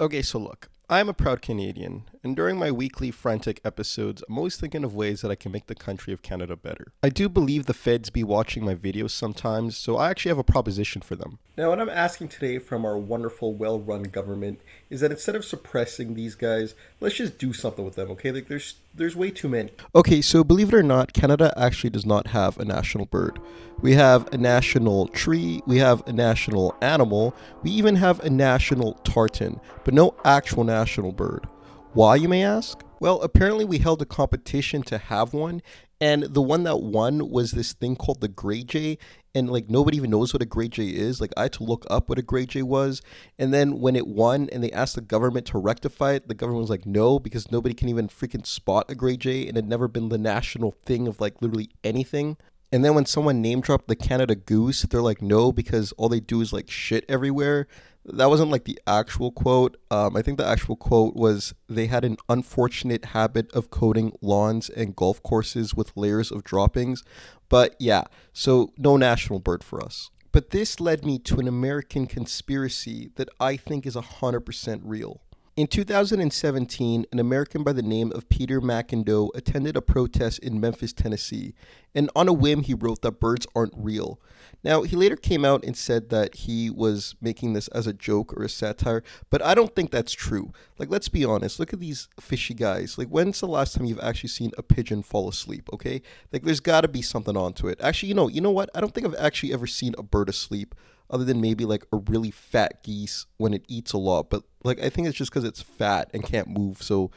Okay, so look, I'm a proud Canadian, and during my weekly frantic episodes, I'm always thinking of ways that I can make the country of Canada better. I do believe the feds be watching my videos sometimes, so I actually have a proposition for them. Now, what I'm asking today from our wonderful, well run government is that instead of suppressing these guys, let's just do something with them, okay? Like, there's way too many. Okay, so believe it or not, Canada actually does not have a national bird. We have a national tree, we have a national animal, we even have a national tartan, but no actual national bird. Why, you may ask? Well, apparently we held a competition to have one, and the one that won was this thing called the gray jay, and like nobody even knows what a gray jay is. Like I had to look up what a gray jay was, and then when it won and they asked the government to rectify it, the government was like no, because nobody can even freaking spot a gray jay, and it had never been the national thing of like literally anything. And then when someone name dropped the Canada Goose, they're like, no, because all they do is like shit everywhere. That wasn't like the actual quote. I think the actual quote was they had an unfortunate habit of coating lawns and golf courses with layers of droppings. But yeah, so no national bird for us. But this led me to an American conspiracy that I think is 100% real. In 2017, an American by the name of Peter McIndoe attended a protest in Memphis, Tennessee, and on a whim he wrote that birds aren't real. Now, he later came out and said that he was making this as a joke or a satire, but I don't think that's true. Like, let's be honest, look at these fishy guys. Like, when's the last time you've actually seen a pigeon fall asleep, okay? Like, there's gotta be something onto it. Actually, you know what? I don't think I've actually ever seen a bird asleep other than maybe like a really fat geese when it eats a lot. But like I think it's just because it's fat and can't move. So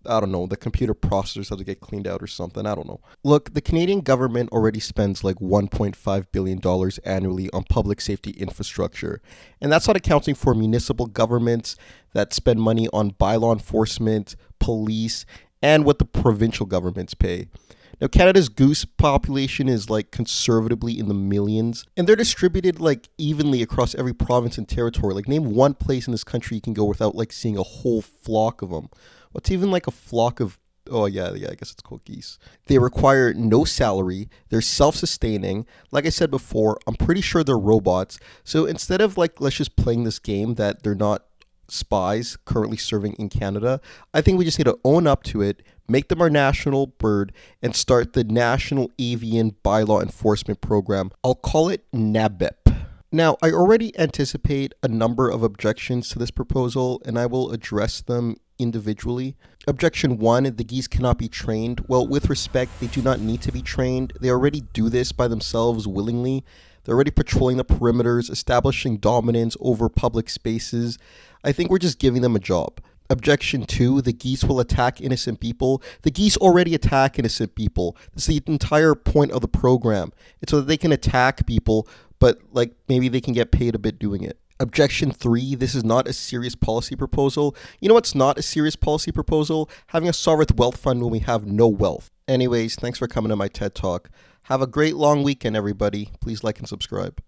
I don't know. The computer processors have to get cleaned out or something. I don't know. Look, the Canadian government already spends like $1.5 billion annually on public safety infrastructure. And that's not accounting for municipal governments that spend money on bylaw enforcement, police, and what the provincial governments pay. Now, Canada's goose population is like conservatively in the millions, and they're distributed like evenly across every province and territory. Like, name one place in this country you can go without like seeing a whole flock of them. What's even like a flock of? Oh, yeah, I guess it's called geese. They require no salary. They're self-sustaining. Like I said before, I'm pretty sure they're robots. So instead of like, let's just playing this game that they're not spies currently serving in Canada, I think we just need to own up to it, make them our national bird, and start the National Avian Bylaw Enforcement Program. I'll call it NABEP. Now, I already anticipate a number of objections to this proposal, and I will address them individually. Objection 1, the geese cannot be trained. Well, with respect, they do not need to be trained. They already do this by themselves willingly. They're already patrolling the perimeters, establishing dominance over public spaces. I think we're just giving them a job. Objection 2, the geese will attack innocent people. The geese already attack innocent people. This is the entire point of the program. It's so that they can attack people, but like maybe they can get paid a bit doing it. Objection 3, this is not a serious policy proposal. You know what's not a serious policy proposal? Having a sovereign wealth fund when we have no wealth. Anyways, thanks for coming to my TED Talk. Have a great long weekend, everybody. Please like and subscribe.